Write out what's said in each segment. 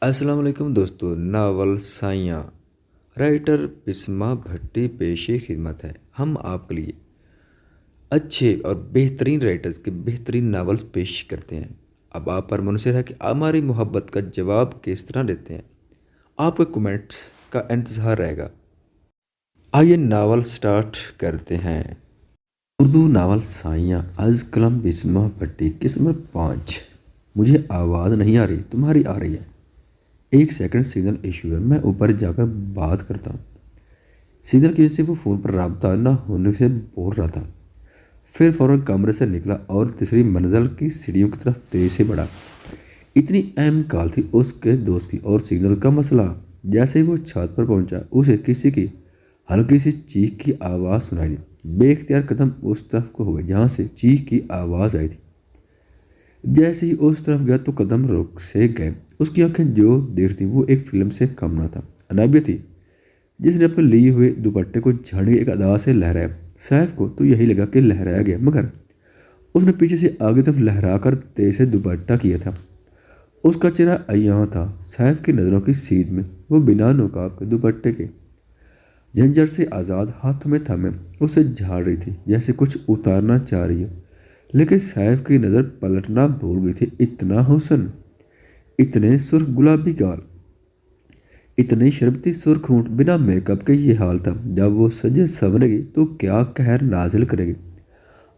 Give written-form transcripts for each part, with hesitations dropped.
السلام علیکم دوستو، ناول سائیاں رائٹر بسما بھٹی پیش خدمت ہے۔ ہم آپ کے لیے اچھے اور بہترین رائٹرز کے بہترین ناولز پیش کرتے ہیں۔ اب آپ پر منحصر ہے کہ ہماری محبت کا جواب کس طرح دیتے ہیں۔ آپ کے کمنٹس کا انتظار رہے گا۔ آئیے ناول سٹارٹ کرتے ہیں۔ اردو ناول سائیاں از قلم بسما بھٹی، قسم 5۔ مجھے آواز نہیں آ رہی، تمہاری آ رہی ہے۔ ایک سیکنڈ، سگنل ایشو ہے، میں اوپر جا کر بات کرتا ہوں۔ سگنل کی وجہ سے وہ فون پر رابطہ نہ ہونے سے بول رہا تھا۔ پھر فوراً کمرے سے نکلا اور تیسری منزل کی سیڑھیوں کی طرف تیزی سے بڑھا۔ اتنی اہم کال تھی اس کے دوست کی اور سگنل کا مسئلہ۔ جیسے ہی وہ چھت پر پہنچا، اسے کسی کی ہلکی سی چیخ کی آواز سنائی دی۔ بے اختیار قدم اس طرف کو ہوئے جہاں سے چیخ کی آواز آئی تھی۔ جیسے ہی اس طرف گیا تو قدم رک سے گئے۔ اس کی آنکھیں جو دیکھ تھی وہ ایک فلم سے کم نہ تھا۔ انابیہ تھی جس نے اپنے لیے ہوئے دوپٹے کو جھاڑنے کی ایک ادا سے لہرایا۔ سیف کو تو یہی لگا کہ لہرایا گیا، مگر اس نے پیچھے سے آگے طرف لہرا کر تیز سے دوپٹہ کیا تھا۔ اس کا چہرہ عیاں تھا۔ سیف کی نظروں کی سیدھ میں وہ بنا نقاب کے دوپٹے کے جھنجھر سے آزاد ہاتھوں میں تھامے اسے جھاڑ رہی تھی، جیسے کچھ اتارنا چاہ رہی ہو۔ لیکن سیف کی نظر پلٹنا بھول گئی تھی۔ اتنا حسن، اتنے سرخ گلابی گال، اتنے شربتی سرخ ہونٹ، بنا میک اپ کے یہ حال تھا۔ جب وہ سجے سنورے گی تو کیا قہر نازل کرے گی۔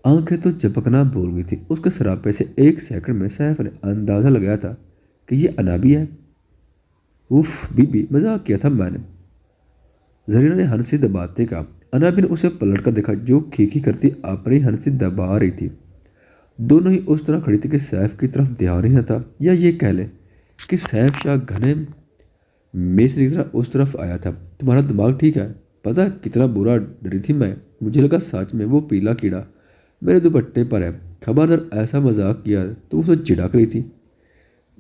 آنکھیں تو جھپکنا بھول گئی تھی۔ اس کے سراپے سے ایک سیکنڈ میں سیف نے اندازہ لگایا تھا کہ یہ انابیہ ہے۔ اف بی بی، مذاق کیا تھا میں نے، زرینہ نے ہنسی دباتے کہا۔ انابیہ نے اسے پلٹ کر دیکھا جو کھیکھی کرتی اپنی ہنسی دبا رہی تھی۔ دونوں ہی اس طرح کھڑی تھی کہ سیف کی طرف دھیان ہی نہ تھا، یا یہ کہہ لیں کہ سیف شاہ گھنے میسری کی طرح اس طرف آیا تھا۔ تمہارا دماغ ٹھیک ہے؟ پتہ کتنا برا ڈری تھی میں، مجھے لگا سچ میں وہ پیلا کیڑا میرے دوپٹے پر ہے۔ خبردار ایسا مذاق کیا تو اسے جھڑک رہی تھی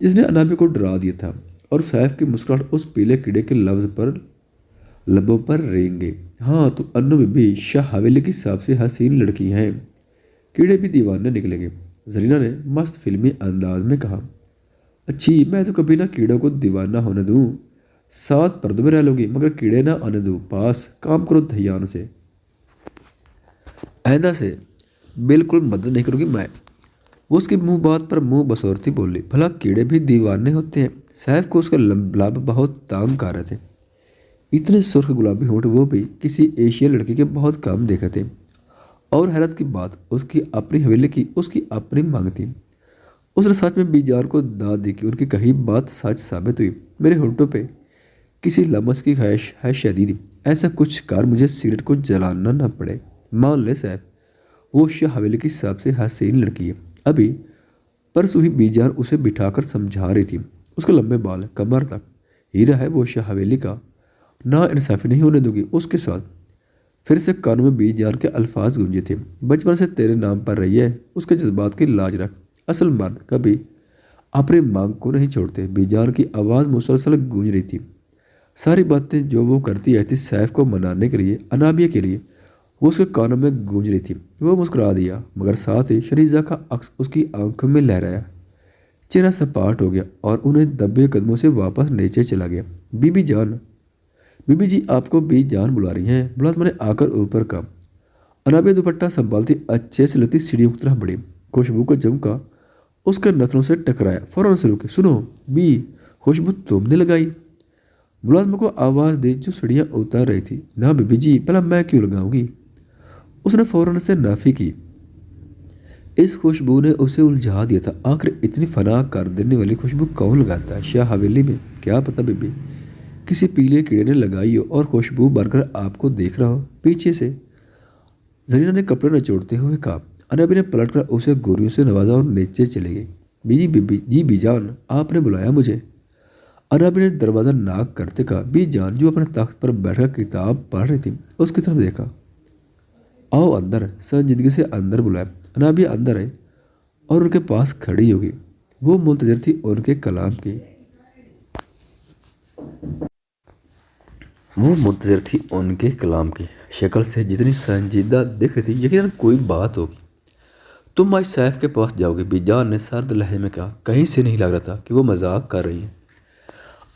جس نے انابیہ کو ڈرا دیا تھا، اور سیف کی مسکراہٹ اس پیلے کیڑے کے لبوں پر رینگ گئی۔ ہاں تو انو بی بی شاہ حویلی کی سب سے حسین لڑکی ہیں، کیڑے بھی دیوانے نکلیں گے، زرینہ نے مست فلمی انداز میں کہا۔ اچھی، میں تو کبھی نہ کیڑوں کو دیوانہ ہونے دوں، 7 پردوں میں رہ لوں گی مگر کیڑے نہ آنے دوں۔ پاس کام کرو دھیان سے، آئندہ سے بالکل مدد نہیں کروں گی میں۔ وہ اس کی منہ بات پر منہ بسورتی بولی۔ بھلا کیڑے بھی دیوانے ہوتے ہیں؟ سیف کو اس کے لب بہت تانگ کر رہے تھے۔ اتنے سرخ گلابی ہونٹ وہ بھی کسی ایشین لڑکی کے بہت کم دیکھے تھے۔ اور حیرت کی بات، اس کی اپنی حویلی کی اس کی اپنی مانگ تھی۔ اس نے سچ میں بی جان کو داد دی کہ ان کی کہی بات سچ ثابت ہوئی۔ میرے ہونٹوں پہ کسی لمس کی خواہش ہے شدید، ایسا کچھ کر مجھے سگریٹ کو جلانا نہ پڑے۔ مان لے سیف، وہ شاہ حویلی کی سب سے حسین لڑکی ہے۔ ابھی پرسوں ہی بی جان اسے بٹھا کر سمجھا رہی تھی۔ اس کے لمبے بال کمر تک، ہیرا ہے وہ شاہ حویلی کا، نا انصافی نہیں ہونے دوں گی اس کے ساتھ۔ پھر سے کانوں میں بی جان کے الفاظ گونجے تھے۔ بچپن سے تیرے نام پر رہی ہے، اس کے جذبات کی لاج رکھ، اصل مرد کبھی اپنی مانگ کو نہیں چھوڑتے۔ بی جان کی آواز مسلسل گونج رہی تھی۔ ساری باتیں جو وہ کرتی آئی تھی سیف کو منانے کے لیے، انابیہ کے لیے، وہ اس کے کانوں میں گونج رہی تھی۔ وہ مسکرا دیا، مگر ساتھ ہی شنیزہ کا عکس اس کی آنکھوں میں لہرایا۔ چہرہ سپاٹ ہو گیا اور انہیں دبے قدموں سے واپس نیچے چلا گیا۔ بی بی جان، بی بی جی آپ کو بی جان بلا رہی ہیں، ملازمہ نے آ کر اوپر کہا۔ انابیہ دوپٹہ سنبھالتی اچھے سے لگتی سیڑھیوں کی طرف بڑھی۔ خوشبو کا جھونکا اس کے نتنوں سے ٹکرایا۔ فوراً سے رکی۔ سنو بی، خوشبو تم نے لگائی؟ ملازمہ کو آواز دی جو سیڑھیاں اتار رہی تھی۔ نہ بی بی جی، بھلا میں کیوں لگاؤں گی؟ اس نے فوراً سے نافی کی۔ اس خوشبو نے اسے الجھا دیا تھا۔ آخر اتنی فنا کر دینے والی خوشبو کون لگاتا ہے شاہ حویلی میں؟ کیا پتہ بی بی، کسی پیلے کیڑے نے لگائی ہو اور خوشبو بن کر آپ کو دیکھ رہا ہو پیچھے سے، زرینہ نے کپڑے نچوڑتے ہوئے کہا۔ انابیہ نے پلٹ کر اسے گوریوں سے نوازا اور نیچے چلے گئی۔ جی بی جان، آپ نے بلایا مجھے؟ انابیہ نے دروازہ ناک کرتے کہا۔ بی جان جو اپنے تخت پر بیٹھ کر کتاب پڑھ رہی تھی اس کی طرف دیکھا۔ آؤ اندر، سنجیدگی سے اندر بلایا۔ انابیہ اندر آئی اور ان کے پاس کھڑی ہوگی۔ وہ منتظر تھی ان کے کلام کی۔ شکل سے جتنی سنجیدہ دکھ رہی تھی، یقیناً کوئی بات ہوگی۔ تم آج سیف کے پاس جاؤ گے، بی جان نے سرد لہجے میں کہا۔ کہیں سے نہیں لگ رہا تھا کہ وہ مذاق کر رہی ہیں۔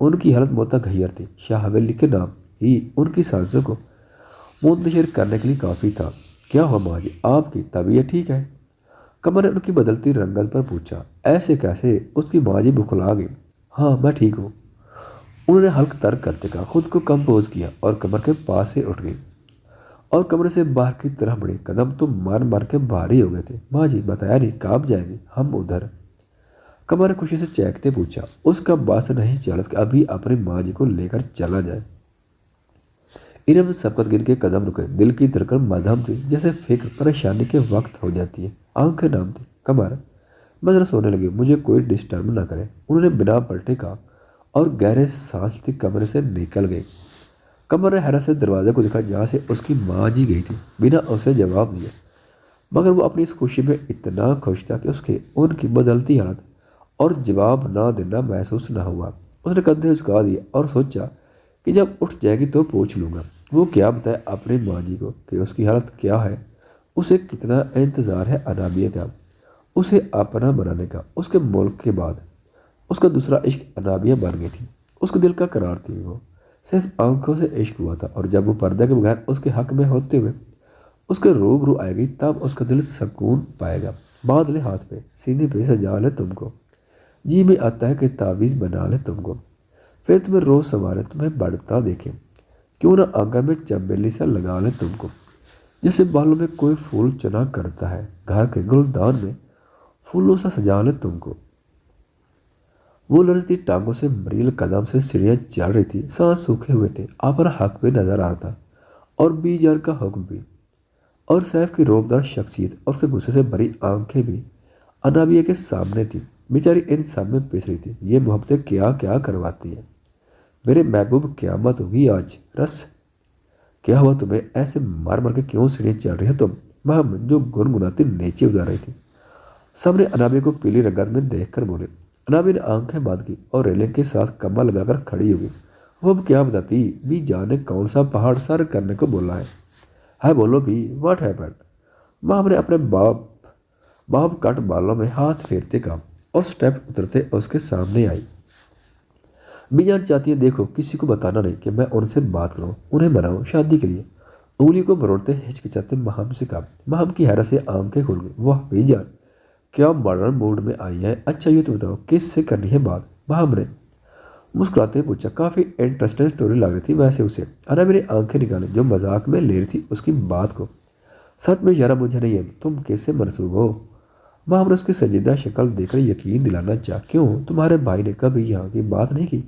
ان کی حالت متغیر تھی۔ شاہ حویلی کے نام ہی ان کی سازشوں کو منتشر کرنے کے لیے کافی تھا۔ کیا ہوا ماں جی، آپ کی طبیعت ٹھیک ہے؟ قمر نے ان کی بدلتی رنگت پر پوچھا۔ ایسے کیسے؟ اس کی ماں جی بکھلا گئی۔ ہاں میں ٹھیک ہوں، انہوں نے حلق ترک کرتے کہا، خود کو کمپوز کیا اور قمر کے پاس سے اٹھ گئی اور کمرے سے باہر کی طرف بڑھی۔ قدم تو مار مار کے بھاری ہو گئے تھے۔ ماں جی بتایا نہیں کب جائیں گی؟ ہم ادھر، قمر نے خوشی سے چہکتے پوچھا۔ اس کا بس نہیں چلت کہ ابھی اپنی ماں جی کو لے کر چلا جائے۔ ارم سبقت گر کے قدم رکے، دل کی دھڑکن مدھم تھی، جیسے فکر پریشانی کے وقت ہو جاتی ہے۔ آنکھیں نام تھی۔ قمر میں ذرا سونے لگی، مجھے کوئی ڈسٹرب نہ کرے، انہوں نے بنا پلٹے کہا اور گہرے سانس لیتی کمرے سے نکل گئی۔ قمر نے حیرت سے دروازے کو دیکھا جہاں سے اس کی ماں جی گئی تھی، بنا اسے جواب دیا، مگر وہ اپنی اس خوشی میں اتنا خوش تھا کہ ان کی بدلتی حالت اور جواب نہ دینا محسوس نہ ہوا۔ اس نے کندھے جھکا دیے اور سوچا کہ جب اٹھ جائے گی تو پوچھ لوں گا۔ وہ کیا بتائے اپنی ماں جی کو کہ اس کی حالت کیا ہے، اسے کتنا انتظار ہے انابیہ کا، اسے اپنا بنانے کا۔ اس کے ملک کے بعد اس کا دوسرا عشق انابیہ بن گئی تھی، اس کے دل کا قرار تھی۔ وہ صرف آنکھوں سے عشق ہوا تھا، اور جب وہ پردہ کے بغیر اس کے حق میں ہوتے ہوئے اس کے روبرو آئے گی تب اس کا دل سکون پائے گا۔ باندھ لے ہاتھ پہ، سینے پہ سجا لے تم کو، جی میں آتا ہے کہ تعویذ بنا لے تم کو، پھر تمہیں روز سنوارے، تمہیں بڑھتا دیکھے، کیوں نہ آنگن میں چنبیلی سا لگا لے تم کو، جیسے بالوں میں کوئی پھول چنا کرتا ہے، گھر کے گلدان میں پھولوں سا سجا لے تم کو۔ وہ لرزتی ٹانگوں سے مریل قدم سے سیڑھیاں چل رہی تھی، سانس سوکھے ہوئے تھے، اپنا حق بھی نظر آ رہا تھا اور بی جان کا حکم بھی، اور سیف کی روبدار شخصیت اور اس کے غصے سے بھری آنکھیں بھی انابیہ کے سامنے تھی۔ بیچاری ان سب میں پس رہی تھی، یہ محبتیں کیا کیا کرواتی ہیں۔ میرے محبوب قیامت ہوگی آج، رس کیا ہوا تمہیں؟ ایسے مار مار کے کیوں سیڑھیاں چل رہی ہو تم؟ محمد جو گنگناتی نیچے اتار رہی تھی سامنے انابیہ کو پیلی رنگت میں دیکھ کر بولے۔ انابیہ نے آنکھیں بند کی اور ریلنگ کے ساتھ کمر لگا کر کھڑی ہوگی۔ وہ اب کیا بتاتی؟ بی جان نے کون سا پہاڑ سر کرنے کو بولا ہے بولو بھی، واٹ ہیپن؟ ماں نے اپنے باب کٹ بالوں میں ہاتھ پھیرتے کہا اور سٹیپ اترتے اس کے سامنے آئی۔ بی جان چاہتی ہے دیکھو کسی کو بتانا نہیں کہ میں ان سے بات کروں، انہیں مناؤں شادی کے لیے۔ انگلی کو مروڑتے ہچکچاتے مہم سے کہا۔ مہم کی حیرت سے آنکھیں کھل گئی۔ واہ بی جان کیا ماڈرن موڈ میں آئی ہے۔ اچھا یہ تو بتاؤ کس سے کرنی ہے بات؟ مہم نے مسکراتے پوچھا۔ کافی انٹرسٹنگ سٹوری لگ رہی تھی ویسے اسے۔ انابیہ نے آنکھیں نکالی جو مذاق میں لے رہی تھی اس کی بات کو۔ سچ میں یارا مجھے نہیں ہے، تم کس سے منسوب ہو؟ مہم نے اس کی سنجیدہ شکل دیکھ کر یقین دلانا چاہا۔ کیوں تمہارے بھائی نے کبھی یہاں کی بات نہیں کی؟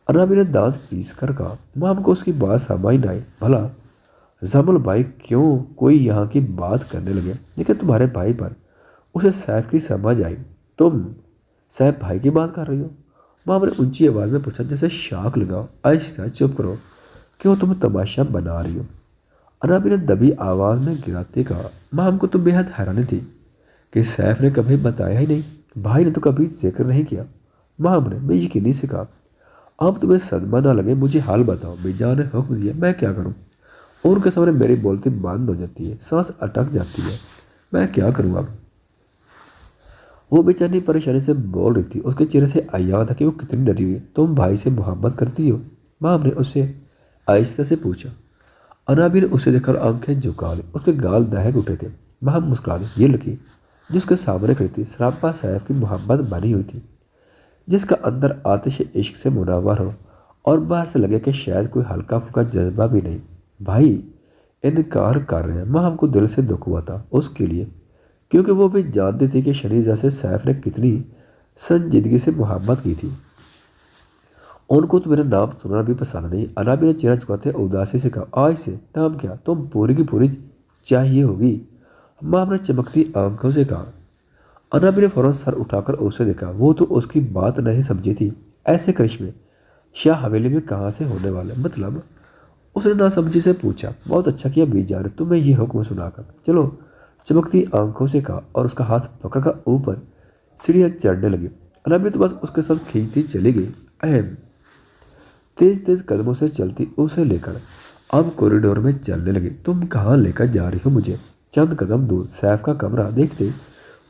انابیہ نے دانت پیس کر کہا۔ مہم کو اس کی بات سمجھ نہ آئی۔ بھلا زمل بھائی کیوں کوئی یہاں کی بات کرنے لگے، لیکن تمہارے بھائی پر اسے سیف کی سمجھ آئی۔ تم سیف بھائی کی بات کر رہی ہو؟ مہم نے اونچی آواز میں پوچھا جیسے شاک لگاؤ۔ آہستہ چپ کرو، کیوں تم تماشا بنا رہی ہو؟ انابیہ نے دبی آواز میں گراتے کہا۔ مہم کو تو بے حد حیرانی تھی کہ سیف نے کبھی بتایا ہی نہیں، بھائی نے تو کبھی ذکر نہیں کیا۔ مہم نے بے یقینی سے کہا۔ اب تمہیں صدمہ نہ لگے مجھے حال بتاؤ۔ بی جان نے حکم دیا، میں کیا کروں؟ ان کے سامنے میری بولتی بند ہو جاتی ہے، سانس اٹک جاتی ہے، میں کیا کروں اب؟ وہ بے چینی پریشانی سے بول رہی تھی، اس کے چہرے سے عیاں تھا کہ وہ کتنی ڈری ہوئی۔ تم بھائی سے محبت کرتی ہو؟ مہم نے اسے آہستہ سے پوچھا۔ انابیہ نے اسے دیکھ کر آنکھیں جھکا لی، اس کے گال دہک اٹھے تھے۔ مہم مسکرا دی۔ یہ لڑکی جو اس کے سامنے کھڑی تھی سراپا سیف کی محبت بنی ہوئی تھی، جس کا اندر آتش عشق سے منور ہو اور باہر سے لگے کہ شاید کوئی ہلکا پھلکا جذبہ بھی نہیں۔ بھائی انکار کر رہے ہیں۔ مہم کو دل سے دکھ ہوا تھا اس کے لیے، کیونکہ وہ بھی جانتی تھی کہ شنیزہ سے سیف نے کتنی سنجیدگی سے محبت کی تھی۔ ان کو تو میرا نام سننا بھی پسند نہیں۔ انابیہ نے چہرہ جھکاتے اداسی سے کہا۔ آج سے نام کیا؟ تم پوری کی پوری چاہیے ہوگی، مہم نے چمکتی آنکھوں سے کہا۔ انابیہ نے فوراً سر اٹھا کر اسے دیکھا۔ وہ تو اس کی بات نہیں سمجھی تھی۔ ایسے کرشمے شاہ حویلی میں کہاں سے ہونے والے؟ مطلب اس نے ناسمجھی سے پوچھا۔ بہت اچھا کیا بی جان نے تمہیں یہ حکم سنا کر، چلو، چمکتی آنکھوں سے کہا اور اس کا ہاتھ پکڑ کر اوپر سیڑھیاں چڑھنے لگی۔ انابیہ تو بس اس کے ساتھ کھینچتی چلی گئی۔ تیز تیز قدموں سے چلتی اسے لے کر اب کوریڈور میں چلنے لگی۔ تم کہاں لے کر جا رہی ہو مجھے؟ چند قدم دور سیف کا کمرہ دیکھتے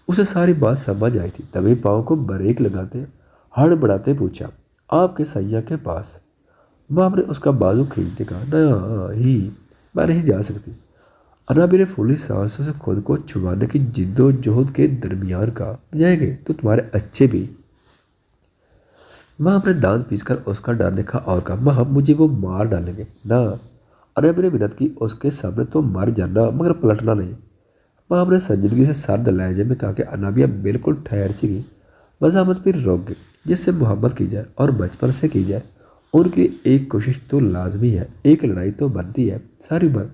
اسے ساری بات سمجھ آئی تھی۔ تبھی پاؤں کو بریک لگاتے ہڑبڑاتے پوچھا۔ آپ کے سیاح کے پاس۔ مام نے اس کا بازو کھینچتے کہا، نہیں میں نہیں جا سکتی۔ انابی نے پھولی سانسوں سے خود کو چھپانے کی جد و جہد کے درمیان کہا، جائیں گے تو تمہارے اچھے بھی۔ ماں نے دانت پیس کر اس کا ڈر دیکھا اور کہا، ماں مجھے وہ مار ڈالیں گے۔ نہ، انابی نے منت کی، اس کے سامنے تو مر جانا مگر پلٹنا نہیں۔ ماں نے سنجیدگی سے سرد لہجے میں کہا کہ انابیہ بالکل ٹھہر سی گئی، مزاحمت پھر روک گئی۔ جس سے محبت کی جائے اور بچپن سے کی جائے ان کے لیے ایک کوشش تو لازمی ہے، ایک لڑائی تو بنتی ہے۔ ساری عمر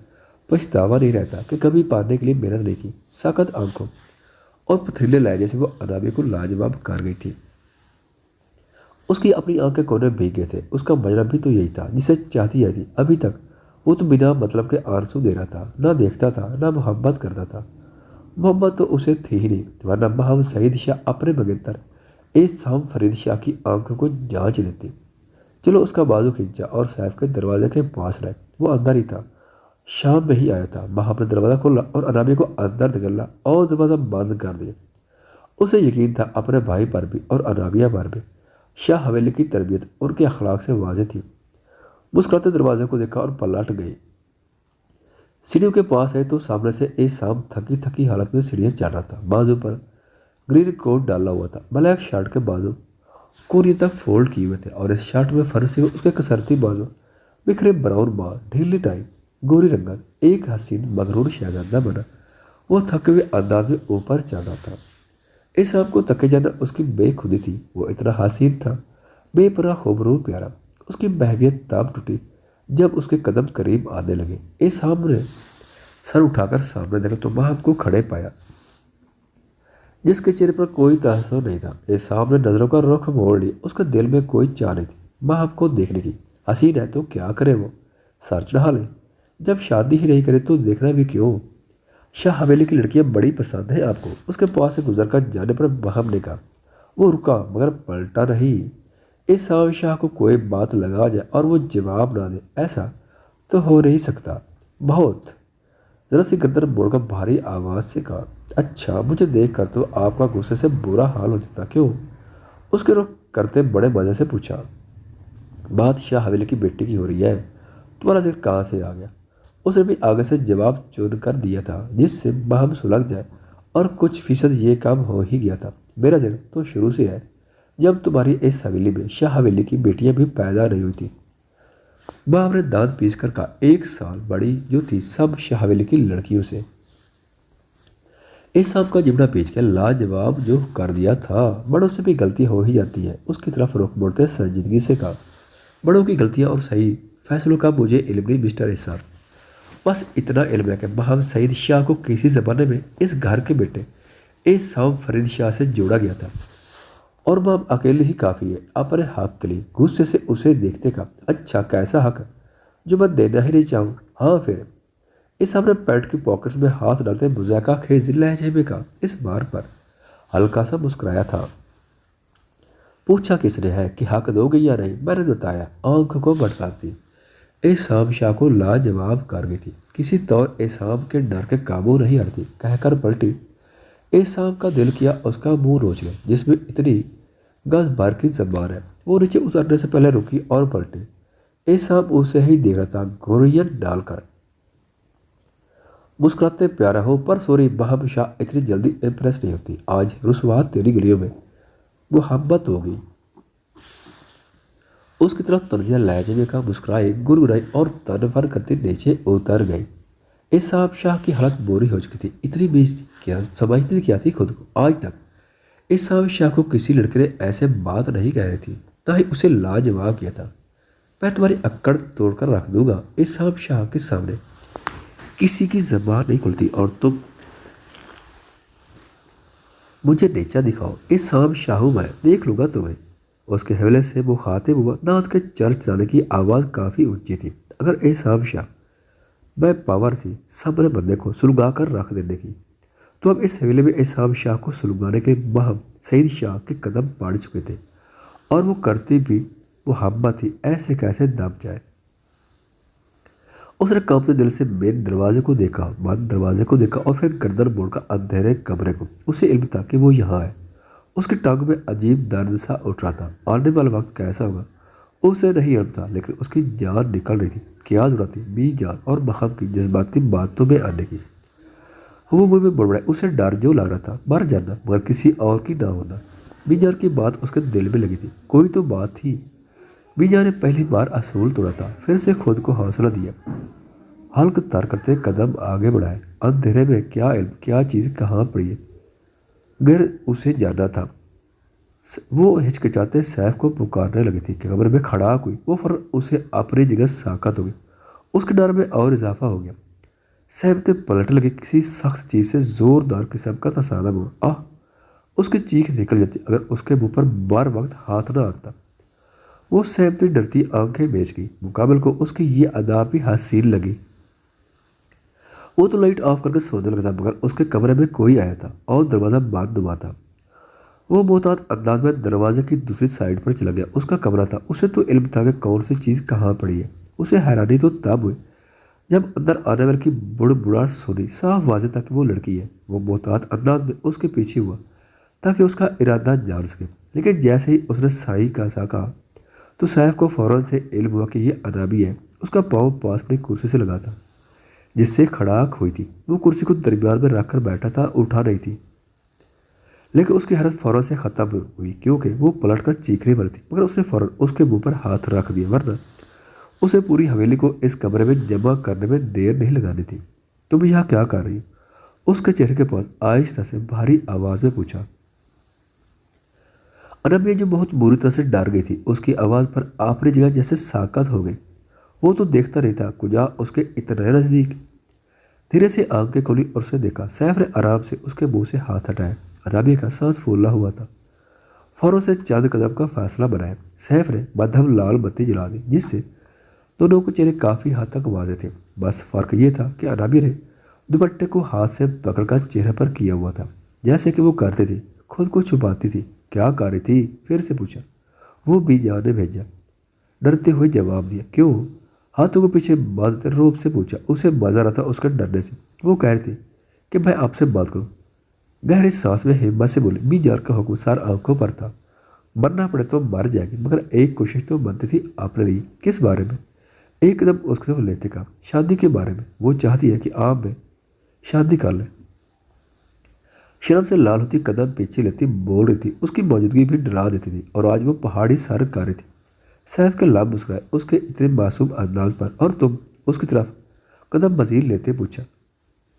پچھتاوا نہیں رہتا کہ کبھی پانے کے لیے محنت نہیں کی۔ سخت آنکھوں اور پتھریلے لہجے سے وہ انابیہ کو لاجواب کر گئی تھی۔ اس کی اپنی آنکھ کے کونے بھیگ گئے تھے۔ اس کا مجرا بھی تو یہی تھا جسے چاہتی ہے تھی۔ ابھی تک وہ تو بنا مطلب کے آنسو دے رہا تھا، نہ دیکھتا تھا نہ محبت کرتا تھا۔ محبت تو اسے تھی ہی نہیں، ورنہ محمد سعید شاہ اپنے منگیتر احسان فرید شاہ کی آنکھوں کو جانچ لیتی۔ چلو، اس کا بازو کھینچا اور سیف کے دروازے کے پاس رہے۔ وہ اندر ہی تھا، شام میں ہی آیا تھا۔ محمد نے دروازہ کھولا اور انابیہ کو اندر دھکیلا اور دروازہ بند کر دیا۔ اسے یقین تھا اپنے بھائی پر بھی اور انابیہ پر بھی۔ شاہ حویلی کی تربیت ان کے اخلاق سے واضح تھی۔ مسکراتے دروازے کو دیکھا اور پلٹ گئی۔ سیڑھیوں کے پاس آئے تو سامنے سے احسان تھکی تھکی حالت میں سیڑھیاں چڑھ رہا تھا۔ بازو پر گرین کوٹ ڈالا ہوا تھا، بلیک شرٹ کے بازو کوہنی تک فولڈ کیے ہوئے تھے اور اس شرٹ میں فرسی ہوئے اس کے کسرتی بازو، بکھرے براؤن بال، ڈھیلی ٹائی، گوری رنگت، ایک حسین مغرور شہزادہ بنا وہ تھکے ہوئے انداز میں اوپر چڑھ رہا تھا۔ احسان کو تکے جانا اس کی بے خودی تھی۔ وہ اتنا حسین تھا، بے پناہ خوبرو پیارا۔ اس کی محویت تب ٹوٹی جب اس کے قدم قریب آنے لگے۔ احسان نے سر اٹھا کر سامنے دیکھا تو ماہم کو کھڑے پایا جس کے چہرے پر کوئی تاثر نہیں تھا۔ احسان نے نظروں کا رخ موڑ لیا۔ اس کے دل میں کوئی چاہ نہیں تھی ماہم کو دیکھنے کی۔ حسین ہے تو کیا کرے، وہ سر چڑھا لے، جب شادی ہی نہیں کرے تو دیکھنا بھی کیوں؟ شاہ حویلی کی لڑکیاں بڑی پسند ہیں آپ کو، اس کے پاس سے گزر کر جانے پر ماہم نے کہا۔ وہ رکا مگر پلٹا نہیں۔ احسان شاہ کو کوئی بات لگا جائے اور وہ جواب نہ دے، ایسا تو ہو نہیں سکتا۔ بہت ذرا سی گردن موڑ کر بھاری آواز سے کہا، اچھا مجھے دیکھ کر تو آپ کا غصے سے برا حال ہو جاتا، کیوں؟ اس کے رخ کرتے بڑے مزے سے پوچھا، بات شاہ حویلی کی بیٹی کی ہو رہی ہے، تمہارا ذکر کہاں سے آ گیا؟ اس نے بھی آگے سے جواب چن کر دیا تھا جس سے باہم سلگ جائے، اور کچھ فیصد یہ کام ہو ہی گیا تھا۔ میرا ذکر تو شروع سے ہے، جب تمہاری اس حویلی میں شاہ حویلی کی بیٹیاں بھی پیدا نہیں ہوئی تھیں۔ باہم نے دانت پیس کر کہا، 1 سال بڑی جو تھی سب شاہ حویلی کی لڑکیوں سے۔ احسان کا جبڑا پیچ کے لاجواب جو کر دیا تھا، بڑوں سے بھی غلطی ہو ہی جاتی ہے۔ اس کی طرف رخ موڑتے سنجیدگی سے کہا، بڑوں کی غلطیاں اور صحیح فیصلوں کا مجھے علم نہیں مسٹر احسان، بس اتنا علم ہے کہ محمد سعید شاہ کو کسی زمانے میں اس گھر کے بیٹے احسان فرید شاہ سے جوڑا گیا تھا، اور مام اکیلے ہی کافی ہے اپنے حق کے لیے۔ غصے سے اسے دیکھتے کہا، اچھا کیسا حق جو میں دینا ہی نہیں چاہوں؟ ہاں پھر؟ احسان نے پیٹ کی پاکٹس میں ہاتھ ڈالتے مذائقہ خیز لہجے میں کہا، اس بار پر ہلکا سا مسکرایا تھا۔ پوچھا کس نے ہے کہ حق دو گے یا نہیں؟ میں نے بتایا، آنکھوں کو بھٹکاتی احسان شاہ کو لاجواب کر گئی تھی۔ کسی طور احسان کے ڈر کے قابو نہیں آتی، کہہ کر پلٹی۔ احسان کا دل کیا اس کا منہ روچ گیا جس میں اتنی گز بھر کی زبان ہے۔ وہ نیچے اترنے سے پہلے رکی اور پلٹی۔ احسان اسے ہی دیکھ رہا تھا، گورین ڈال کر مسکراتے پیارا ہو، پر سوری باہم شاہ اتنی جلدی امپریس نہیں ہوتی، آج رسوات تیری گلیوں میں محبت ہوگی۔ اس کی طرف تنزیہ لہجے میں کہا، مسکرائی، گرگرائی اور تن فر کرتے نیچے اتر گئی۔ احسان شاہ کی حالت بری ہو چکی تھی، اتنی بیزتی کیا سمجھتی کیا تھی خود کو؟ آج تک احسان شاہ کو کسی لڑکے نے ایسے بات نہیں کہہ رہی تھی، نہ ہی اسے لاجواب کیا تھا۔ میں تمہاری اکڑ توڑ کر رکھ دوں گا۔ احسان شاہ کے سامنے کسی کی زبان نہیں کھلتی اور تم مجھے نیچا دکھاؤ، احسان شاہ ہوں میں، دیکھ لوں گا تمہیں۔ اس کے حوالے سے مخاطب ہوا، دانت کے چرچانے کی آواز کافی اونچی تھی۔ اگر احسان شاہ میں پاور تھی سامنے بندے کو سلگا کر رکھ دینے کی، تو اب اس حوالے میں احسان شاہ کو سلگانے کے لیے محمد سعید شاہ کے قدم پڑ چکے تھے، اور وہ کرتی بھی محبت تھی، ایسے کیسے دب جائے۔ اس نے کانپتے دل سے مین دروازے کو دیکھا، بند دروازے کو دیکھا اور پھر گردن موڑ کر اندھیرے کمرے کو۔ اسے علم تھا کہ وہ یہاں ہے، اس کی ٹانگ میں عجیب درد سا اٹھ رہا تھا۔ آنے والا وقت کیسا ہوگا اسے نہیں علم تھا، لیکن اس کی جان نکل رہی تھی۔ کیا ضرورت تھی بی جان اور مہم کی جذباتی باتوں میں آنے کی؟ وہ منہ میں بڑبڑائے، اسے ڈر جو لگ رہا تھا مر جانا مگر کسی اور کی نہ ہونا۔ بی جان کی بات اس کے دل میں لگی تھی، کوئی تو بات تھی۔ بی جان نے پہلی بار اصول توڑا تھا، پھر سے خود کو حوصلہ دیا، حلق تر کرتے قدم آگے بڑھائے۔ اندھیرے میں کیا علم کیا چیز کہاں پڑی ہے، گر اسے جانا تھا۔ وہ ہچکچاتے سیف کو پکارنے لگی تھی کہ کمرے میں کھڑاک ہوئی، وہ فوراً اسے اپنی جگہ ساکت ہو گئی۔ اس کے ڈر میں اور اضافہ ہو گیا۔ سیف نے پلٹنے لگی، کسی سخت چیز سے زوردار قسم کا تصادم ہوا۔ آہ! اس کی چیخ نکل جاتی اگر اس کے منہ پر بار وقت ہاتھ نہ آتا۔ وہ سیف نے ڈرتی آنکھیں بیچ گئی، مقابل کو اس کی یہ ادا بھی حسین لگی۔ وہ تو لائٹ آف کر کے سونے لگا تھا مگر اس کے کمرے میں کوئی آیا تھا اور دروازہ بند ہوا تھا۔ وہ محتاط انداز میں دروازے کی دوسری سائڈ پر چلا گیا۔ اس کا کمرہ تھا، اسے تو علم تھا کہ کون سی چیز کہاں پڑی ہے۔ اسے حیرانی تو تب ہوئی جب اندر آنے والے کی بڑبڑاہٹ سنی، صاف واضح تھا کہ وہ لڑکی ہے۔ وہ محتاط انداز میں اس کے پیچھے ہوا تاکہ اس کا ارادہ جان سکے، لیکن جیسے ہی اس نے صحیح کا سا کہا تو سیف کو فوراً سے علم ہوا کہ یہ انابی ہے۔ اس کا پاؤں پاس اپنی کرسی سے لگا تھا جس سے کھڑاک ہوئی تھی۔ وہ کرسی کو درمیان میں رکھ کر بیٹھا تھا، اٹھا نہیں تھی، لیکن اس کی حیرت فوراً سے ختم ہوئی کیونکہ وہ پلٹ کر چیخنے والی تھی، مگر اس نے فوراً اس کے منہ پر ہاتھ رکھ دیا، ورنہ اسے پوری حویلی کو اس کمرے میں جمع کرنے میں دیر نہیں لگانی تھی۔ تم یہاں کیا کر رہی ہو؟ اس کے چہرے کے پاس آہستہ سے بھاری آواز میں پوچھا۔ انابیہ جو بہت بری طرح سے ڈر گئی تھی، اس کی آواز پر اپنی جگہ جیسے ساکت ہو گئی۔ وہ تو دیکھتا نہیں تھا کجا اس کے اتنے نزدیک۔ دھیرے سے آنکھیں کھولی اور اسے دیکھا۔ سیف نے آرام سے اس کے منہ سے ہاتھ ہٹایا۔ انابیہ کا سانس پھولا ہوا تھا۔ فوراً سے چند قدم کا فاصلہ بنایا۔ سیف نے مدھم لال بتی جلا دی جس سے دونوں کے چہرے کافی حد تک واضح تھے۔ بس فرق یہ تھا کہ انابیہ نے دوپٹے کو ہاتھ سے پکڑ کر چہرے پر کیا ہوا تھا، جیسے کہ وہ کرتی تھی، خود کو چھپاتی تھی۔ کیا کر رہی تھی؟ پھر سے پوچھا۔ وہ بی جان نے بھیجا، ڈرتے ہوئے جواب دیا۔ کیوں؟ ہاتھوں کو پیچھے باندھتے روب سے پوچھا۔ اسے مزہ رہا تھا اس کے ڈرنے سے۔ وہ کہہ رہی تھی کہ میں آپ سے بات کروں۔ گہری سانس میں ہمت سے بولی۔ بی جان کا حکم سار آنکھوں پر تھا، مرنا پڑے تو مر جائے گی مگر ایک کوشش تو بنتی تھی اپنے لیے۔ کس بارے میں؟ ایک قدم اس کی طرف لیتے کہا، شادی کے بارے میں۔ وہ چاہتی ہے کہ آپ میں شادی کر لیں۔ شرم سے لال ہوتی قدم پیچھے لیتی بول رہی تھی۔ اس کی موجودگی بھی ڈرا دیتی تھی اور آج وہ پہاڑی سر کر رہی تھی۔ سیف کے لب مسکرائے اس کے اتنے معصوم انداز پر۔ اور تم؟ اس کی طرف قدم مزید لیتے پوچھا۔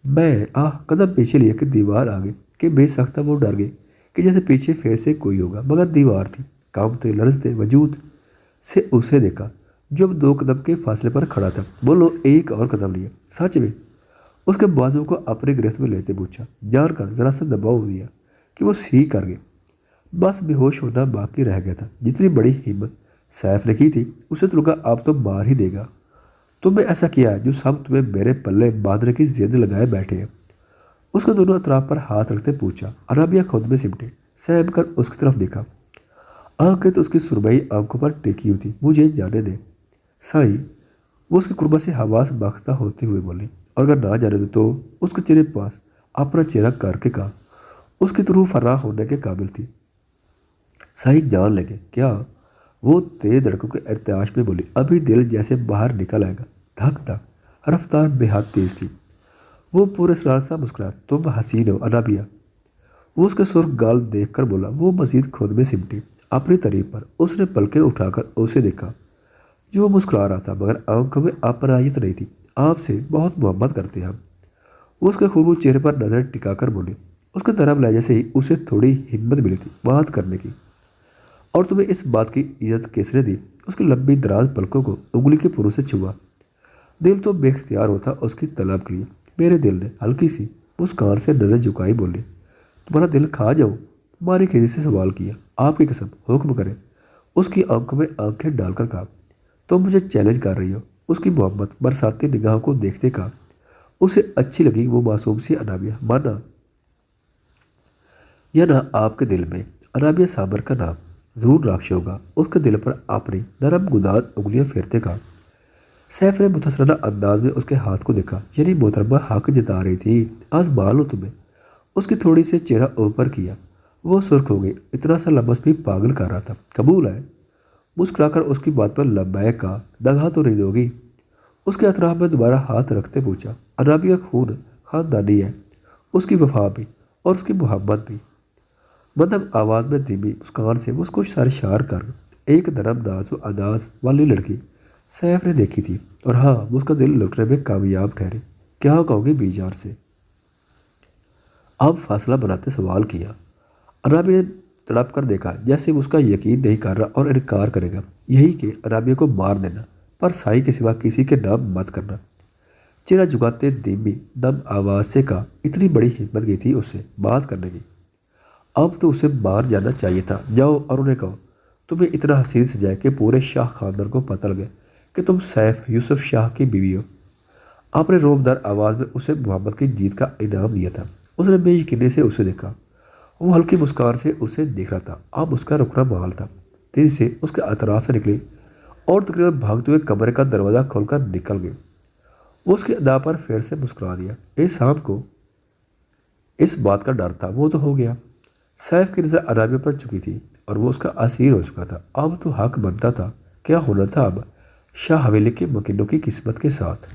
میں قدم پیچھے لیا کہ دیوار آگے کہ بے سختہ وہ ڈر گئی کہ جیسے پیچھے پھر سے کوئی ہوگا، مگر دیوار تھی۔ کانپتے لرزتے وجود سے اسے دیکھا جو اب 2 قدم کے فاصلے پر کھڑا تھا۔ بولو۔ ایک اور قدم لیا۔ سچ میں؟ اس کے بازو کو اپنی گرفت میں لیتے پوچھا، جان کر ذرا سا دباؤ دیا کہ وہ سی کر گئے۔ بس بے ہوش ہونا باقی رہ گیا تھا۔ جتنی بڑی ہمت سیف نے کی تھی اسے تو لگا اب تو مار ہی دے گا۔ تم نے ایسا کیا ہے جو سب تمہیں میرے پلے باندھنے کی ضد لگائے بیٹھے ہیں؟ اس کے دونوں اطراف پر ہاتھ رکھتے پوچھا۔ انابیہ خود میں سمٹے، سہم کر اس کی طرف دیکھا۔ آنکھیں تو اس کی سرمئی آنکھوں پر ٹیکی ہوئی تھی۔ مجھے جانے دے سائی، وہ اس کے قربہ سے حواس باختہ ہوتے ہوئے بولی، اور اگر نہ جانے دے تو اس کے چہرے پاس اپنا چہرہ کر کے کہا۔ اس کی تو روح فراخ ہونے کے قابل تھی۔ سائی جان لگے کیا؟ وہ تیز دھڑکنوں کے ارتعاش میں بولی۔ ابھی دل جیسے باہر نکل آئے گا۔ دھک دھک رفتار بے حد تیز تھی۔ وہ پورے اسرار سے مسکرایا۔ تم حسین ہو انابیہ، وہ اس کے سرخ گال دیکھ کر بولا۔ وہ مزید خود میں سمٹی اپنی تعریف پر۔ اس نے پلکیں اٹھا کر اسے دیکھا جو وہ مسکرا رہا تھا مگر آنکھوں میں اپنائیت نہیں تھی۔ آپ سے بہت محبت کرتے ہیں ہم، وہ اس کے خوبصورت چہرے پر نظر ٹکا کر بولی۔ اس کے نرم لہجے سے ہی اسے تھوڑی ہمت ملی تھی بات کرنے کی۔ اور تمہیں اس بات کی اجازت کس نے دی؟ اس کی لمبی دراز پلکوں کو انگلی کے پروں سے چھوا۔ دل تو بے اختیار ہوتا اس کی طلب کے لیے۔ میرے دل نے ہلکی سی مسکان سے نظر جھکائی بولی۔ تمہارا دل کھا جاؤں؟ ماری کھیجی سے سوال کیا۔ آپ کی قسم، حکم کریں، اس کی آنکھوں میں آنکھیں ڈال کر کہا۔ تم مجھے چیلنج کر رہی ہو؟ اس کی محبت برساتی نگاہوں کو دیکھتے کہا۔ اسے اچھی لگی وہ معصوم سی انابیہ۔ مانا یا نہ آپ کے دل میں انابیہ سامر کا نام ضرور راکش ہوگا۔ اس کے دل پر اپنی نرم گداز انگلیاں پھیرتے کہا۔ سیف نے متاثرانہ انداز میں اس کے ہاتھ کو دیکھا، یعنی محترمہ حق جتا رہی تھی۔ آزما لو تمہیں۔ اس کی تھوڑی سے چہرہ اوپر کیا۔ وہ سرخ ہو گئی، اتنا سا لفظ بھی پاگل کر رہا تھا۔ قبول ہے؟ مسکرا کر اس کی بات پر لبیک کہا۔ دگا تو نہیں دو گی؟ اس کے اطراف میں دوبارہ ہاتھ رکھتے پوچھا۔ عرابی کا خون خاندانی ہے، اس کی وفا بھی اور اس کی محبت بھی۔ مدھم آواز میں دھیمی مسکان سے وہ کچھ سرشار کر ایک نرم ناز و انداز والی لڑکی سیف نے دیکھی تھی، اور ہاں وہ اس کا دل لٹنے میں کامیاب ٹھہری۔ کیا کہو گی بی جان سے؟ اب فاصلہ بناتے سوال کیا۔ عرابی نے تڑپ کر دیکھا، جیسے وہ اس کا یقین نہیں کر رہا اور انکار کرے گا۔ یہی کہ عرابی کو مار دینا، پر سائی کے سوا کسی کے نام مت کرنا۔ چہرہ جھکاتے دھیمی نم آواز سے کہا۔ اتنی بڑی ہمت کی تھی اس سے بات کرنے کی؟ اب تو اسے مار جانا چاہیے تھا۔ جاؤ اور انہیں کہو تمہیں اتنا حسین سجائے کہ پورے شاہ خاندان کو پتہ لگے کہ تم سیف یوسف شاہ کی بیوی ہو۔ آپ نے روبدار آواز میں اسے محبت کی جیت کا انعام دیا تھا۔ اس نے بے یقینی سے اسے دیکھا۔ وہ ہلکی مسکان سے اسے دیکھ رہا تھا۔ اب اس کا رکنا محال تھا۔ تیزی سے اس کے اطراف سے نکلی اور تقریباً بھاگتے ہوئے کمرے کا دروازہ کھول کر نکل گئی۔ وہ اس کے ادا پر پھر سے مسکرا دیا۔ شام کو اس بات کا ڈر تھا، وہ تو ہو گیا۔ سیف کی نظر عرابی پر چکی تھی اور وہ اس کا اسیر ہو چکا تھا۔ اب تو حق بنتا تھا، کیا ہونا تھا اب شاہ حویلی کے مکینوں کی قسمت کے ساتھ؟